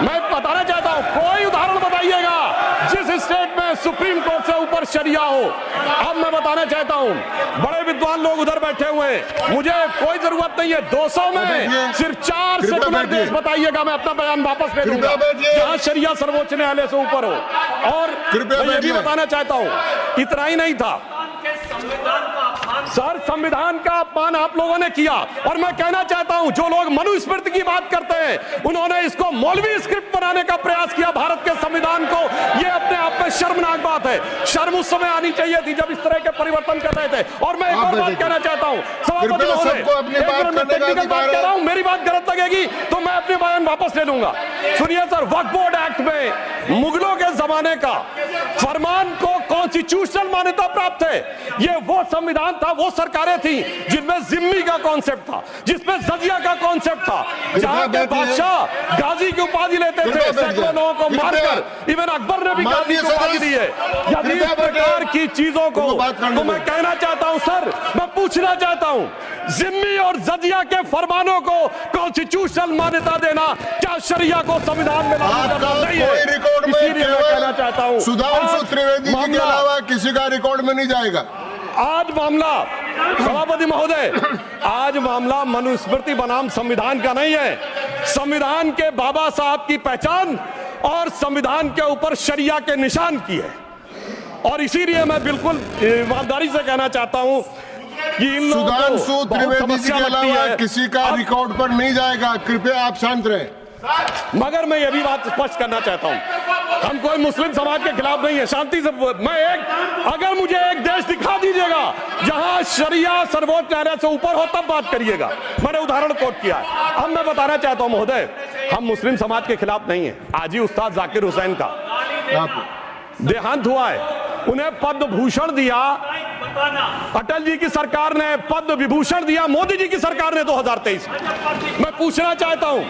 मैं बताना चाहता हूं, कोई उदाहरण बताइएगा जिस स्टेट में सुप्रीम कोर्ट से ऊपर शरिया हो। अब मैं बताना चाहता हूं, बड़े विद्वान लोग उधर बैठे हुए हैं, मुझे कोई जरूरत नहीं है 200 में सिर्फ 4 सेकुलर देश बताइएगा, मैं अपना बयान वापस ले लूंगा, जहां शरिया सर्वोच्च न्यायालय से ऊपर हो। और मैं ये भी बताना चाहता हूं, इतना ही नहीं था सर, संविधान का अपमान आप लोगों ने किया। और मैं कहना चाहता हूं, जो लोग मनुस्मृति की बात करते हैं, उन्होंने इसको मौलवी स्क्रिप्ट बनाने का प्रयास किया भारत के संविधान को। यह अपने आप में शर्मनाक बात है। शर्म उस समय आनी चाहिए थी जब इस तरह के परिवर्तन कर रहे थे। और मैं एक और बात कहना चाहता हूं, सभापति महोदय, टेक्निकल बात कह रहा हूं, मेरी बात गलत लगेगी तो मैं अपने बयान वापस ले लूंगा। सुनिए सर, वक्फ बोर्ड एक्ट में मुगलों के जमाने का फरमान को कॉन्स्टिट्यूशनल मान्यता प्राप्त है। यह वो संविधान था, वो सरकारें थी जिनमें जिम्मी का कॉन्सेप्ट था, जिसमें जजिया का कॉन्सेप्ट था, जहां के बादशाह गाजी की उपाधि लेते थे, सैकड़ों लोगों को मारकर। इवन अकबर ने भी गाजी की उपाधि दी है। यदि इस प्रकार की चीजों को, तो मैं कहना चाहता हूं सर, मैं पूछना चाहता हूं, जिम्मी और जजिया के फरमानों को कॉन्स्टिट्यूशनल मान्यता देना क्या शरिया को संविधान में लागू करना नहीं है? रिकॉर्ड में इसीलिए मैं कहना चाहता हूं, सुधांशु त्रिवेदी जी के अलावा किसी का रिकॉर्ड में नहीं जाएगा। आज मामला सभापति महोदय, आज मामला मनुस्मृति बनाम संविधान का नहीं है। संविधान के बाबा साहब की पहचान और संविधान के ऊपर शरिया के निशान की है। और इसीलिए मैं बिल्कुल ईमानदारी से कहना चाहता हूं कि इन लोगों को सुधांशु त्रिवेदी जी के अलावा किसी का रिकॉर्ड पर नहीं जाएगा। कृपया आप शांत रहें। मगर मैं यह भी बात स्पष्ट करना चाहता हूं, हम कोई मुस्लिम समाज के खिलाफ नहीं है। शांति से अगर मुझे एक देश दिखा दीजिएगा जहां शरिया सर्वोच्च न्यायालय से ऊपर हो तब बात करिएगा। मैंने उदाहरण कोट किया। अब मैं बताना चाहता हूं महोदय, हम मुस्लिम समाज के खिलाफ नहीं है। आज ही उस्ताद जाकिर हुसैन का देहांत हुआ है, उन्हें पद्म भूषण दिया, अटल जी की सरकार ने पद्म विभूषण दिया, मोदी जी की सरकार ने 2023 में। मैं पूछना चाहता हूं,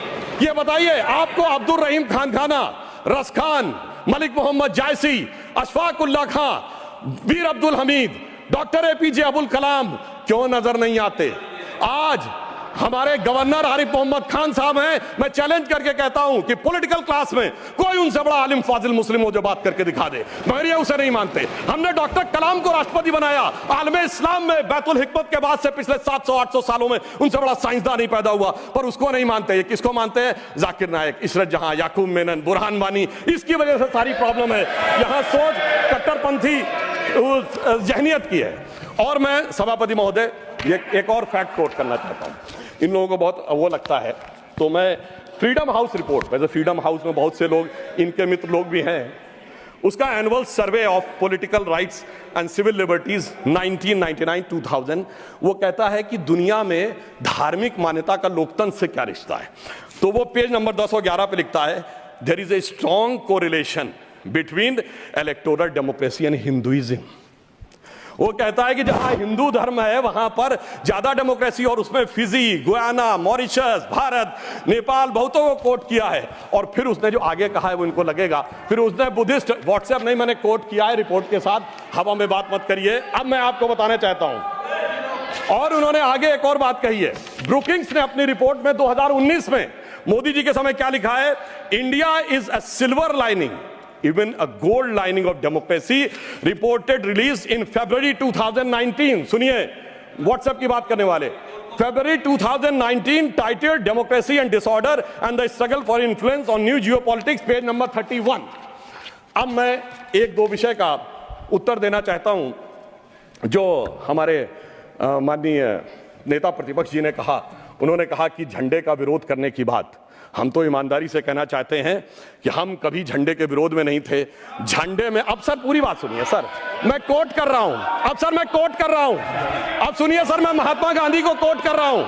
ये बताइए आपको अब्दुल रहीम खान खाना, रस खान, मलिक मोहम्मद जायसी, अशफाक उल्लाह खान, वीर अब्दुल हमीद, डॉक्टर एपीजे अब्दुल कलाम क्यों नजर नहीं आते? आज हमारे गवर्नर आरिफ मोहम्मद खान साहब हैं। मैं चैलेंज करके कहता हूं कि पॉलिटिकल क्लास में कोई उनसे बड़ा आलिम फाजिल मुस्लिम हो जो बात करके दिखा दे, मगर ये उसे नहीं मानते। हमने डॉक्टर कलाम को राष्ट्रपति बनाया। आलमे इस्लाम में बैतुल हिकमत के बाद से पिछले 700-800 सालों में उनसे बड़ा साइंसदान नहीं पैदा हुआ, पर उसको नहीं मानते। ये किसको मानते हैं? जाकिर नायक, इशरत जहां, याकूब मेनन, बुरहान वानी। इसकी वजह से सारी प्रॉब्लम है। यहां सोच कट्टरपंथी जहनियत की है। और मैं सभापति महोदय ये एक और फैक्ट कोट करना चाहता हूं। इन लोगों को बहुत वो लगता है, तो मैं फ्रीडम हाउस रिपोर्ट, वैसे फ्रीडम हाउस में बहुत से लोग इनके मित्र लोग भी हैं, उसका annual survey of political rights and civil liberties 1999-2000 वो कहता है कि दुनिया में धार्मिक मान्यता का लोकतंत्र से क्या रिश्ता है। तो वो पेज नंबर 211 पे लिखता है, there is a strong correlation between electoral democracy and Hinduism. वो कहता है कि जहां हिंदू धर्म है वहां पर ज्यादा डेमोक्रेसी, और उसमें Fiji, Guyana, Mauritius, Bharat, Nepal बहुतों को कोट किया है। और फिर उसने जो आगे कहा है वो इनको लगेगा। फिर उसने बुद्धिस्ट, व्हाट्सएप नहीं, मैंने कोट किया है रिपोर्ट के साथ, हवा में बात मत करिए। अब मैं आपको बताना चाहता हूं, और उन्होंने आगे एक और बात कही है। ब्रुकिंग्स ने अपनी रिपोर्ट में 2019 में मोदी जी के समय क्या लिखा है? India is a silver lining, even a gold lining of democracy, reported released in February 2019। सुनिए, व्हाट्सएप की बात करने वाले, February 2019 titled Democracy and Disorder and the Struggle for Influence on New Geopolitics, page number 31। अब मैं एक दो विषय का उत्तर देना चाहता हूं जो हमारे माननीय नेता प्रतिपक्ष जी ने कहा। उन्होंने कहा कि झंडे का विरोध करने की बात, हम तो ईमानदारी से कहना चाहते हैं कि हम कभी झंडे के विरोध में नहीं थे। झंडे में, अब सर पूरी बात सुनिए सर, मैं कोट कर रहा हूं। अब सर मैं कोट कर रहा हूं, अब सुनिए सर, मैं महात्मा गांधी को कोट कर रहा हूं।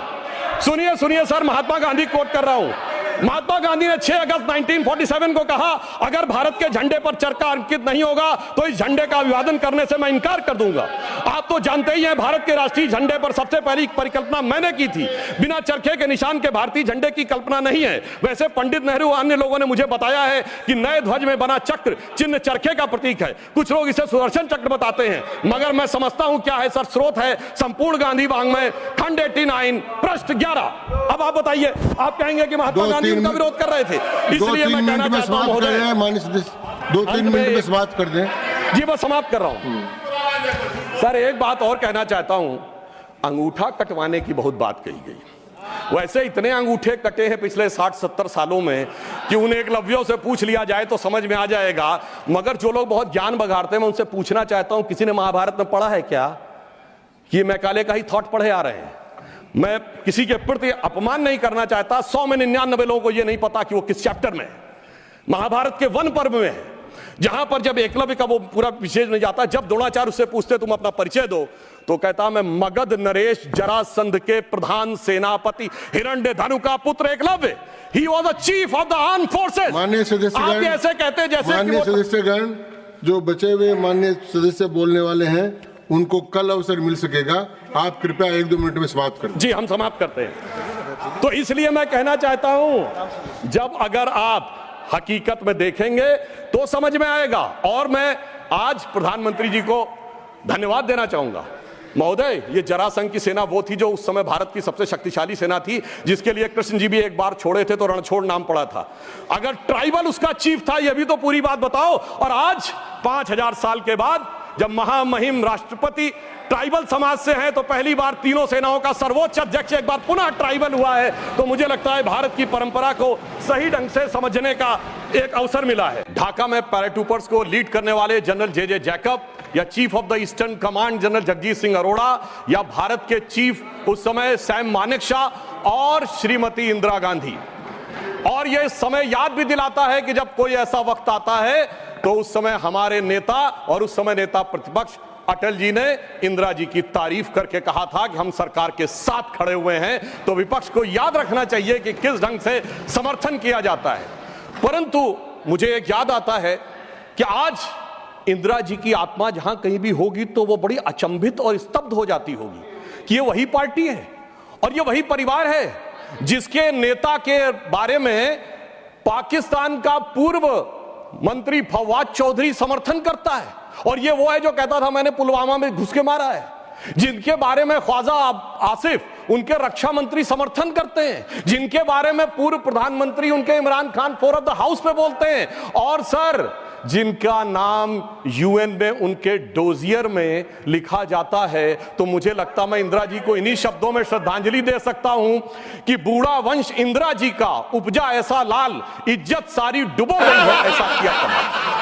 सुनिए सर, महात्मा गांधी कोट कर रहा हूं। महात्मा गांधी ने 6 अगस्त 1947 को कहा, अगर भारत के झंडे पर चरखा अंकित नहीं होगा तो इस झंडे का अभिवादन करने से मैं इनकार कर दूंगा। आप तो जानते ही हैं, भारत के राष्ट्रीय झंडे पर सबसे पहली परिकल्पना मैंने की थी। बिना चरखे के निशान के भारतीय झंडे की कल्पना नहीं है। वैसे पंडित नेहरू और अन्य लोगों ने मुझे बताया है कि नए ध्वज में बना चक्र चिन्ह चरखे का प्रतीक है। कुछ लोग इसे सुदर्शन चक्र बताते हैं, मगर मैं समझता हूं क्या है सर, स्रोत है संपूर्ण गांधी वाङ्मय, खंड 89, पृष्ठ 11। अब आप बताइए, आप कहेंगे कि महात्मा गांधी उनका विरोध कर रहे थे, इसलिए मैं कहना चाहता हूं महोदय, 2-3 मिनट में समाप्त कर दें। जी मैं समाप्त कर रहा हूं सर। एक बात और कहना चाहता हूं, अंगूठा कटवाने की बहुत बात कही गई। वैसे इतने अंगूठे कटे हैं पिछले 60-70 सालों में कि उन्हें एकलव्यों से पूछ लिया जाए तो समझ में आ जाएगा। मगर जो लोग बहुत ज्ञान बघाड़ते हैं, मैं उनसे पूछना चाहता हूं, किसी ने महाभारत में पढ़ा है क्या? कि मैकाले का ही थॉट पढ़े आ रहे हैं। मैं किसी के प्रति अपमान नहीं करना चाहता। 100 में 99 लोगों को यह नहीं पता कि वो किस चैप्टर में है। महाभारत के वन पर्व में है, जहां पर जब एकलव्य का वो पूरा विशेष नहीं जाता, जब द्रोणाचार्य उससे पूछते तुम अपना परिचय दो, तो कहता मैं मगध नरेश जरासंध के प्रधान सेनापति हिरण्यधनु का पुत्र Eklavya. He was the chief of the armed forces. माननीय सदस्यगण, ऐसे कहते जैसे माननीय सदस्यगण, जो बचे हुए माननीय सदस्य बोलने वाले हैं उनको कल अवसर मिल सकेगा। आप कृपया 1-2 मिनट में समाप्त करें। जी हम समाप्त करते हैं। तो इसलिए मैं कहना चाहता हूं, जब अगर आप हकीकत में देखेंगे तो समझ में आएगा। और मैं आज प्रधानमंत्री जी को धन्यवाद देना चाहूंगा। महोदय, ये जरासंध की सेना वो थी जो उस समय भारत की सबसे शक्तिशाली सेना थी, जिसके लिए कृष्ण जी भी एक बार छोड़े थे तो रणछोड़ नाम पड़ा था। अगर ट्राइबल उसका चीफ था, ये भी तो पूरी बात बताओ। और आज 5000 साल के बाद जब महामहिम राष्ट्रपति ट्राइबल समाज से हैं तो पहली बार तीनों सेनाओं का सर्वोच्च अध्यक्ष एक बार पुनः ट्राइबल हुआ है, तो मुझे लगता है भारत की परंपरा को सही ढंग से समझने का एक अवसर मिला है। ढाका में पैराट्रूपर्स को लीड करने वाले जनरल जे जैकब या chief of the eastern command general Jagjit Singh Arora या भारत के चीफ उस समय सैम मानेकशॉ और श्रीमती इंदिरा गांधी। और यह समय याद भी दिलाता है कि जब कोई ऐसा वक्त आता है तो उस समय हमारे नेता और उस समय नेता प्रतिपक्ष अटल जी ने इंदिरा जी की तारीफ करके कहा था कि हम सरकार के साथ खड़े हुए हैं। तो विपक्ष को याद रखना चाहिए कि किस ढंग से समर्थन किया जाता है। परंतु मुझे एक याद आता है कि आज इंदिरा जी की आत्मा जहां कहीं भी होगी तो वो बड़ी अचंभित और स्तब्ध हो जाती होगी कि ये वही पार्टी है और ये वही परिवार है जिसके नेता के बारे में पाकिस्तान का पूर्व मंत्री फवाद चौधरी समर्थन करता है। और ये वो है जो कहता था मैंने पुलवामा में घुस के मारा है, जिनके बारे में ख्वाजा आसिफ उनके रक्षा मंत्री समर्थन करते हैं, जिनके बारे में पूर्व प्रधानमंत्री उनके Imran Khan floor of the house पे बोलते हैं, और सर जिनका नाम यूएन में उनके डोजियर में लिखा जाता है। तो मुझे लगता मैं इंदिरा जी को इन्हीं शब्दों में श्रद्धांजलि दे सकता हूं कि बूढ़ा वंश इंदिरा जी का उपजा ऐसा लाल, इज्जत सारी डुबो गई है ऐसा किया कमाल।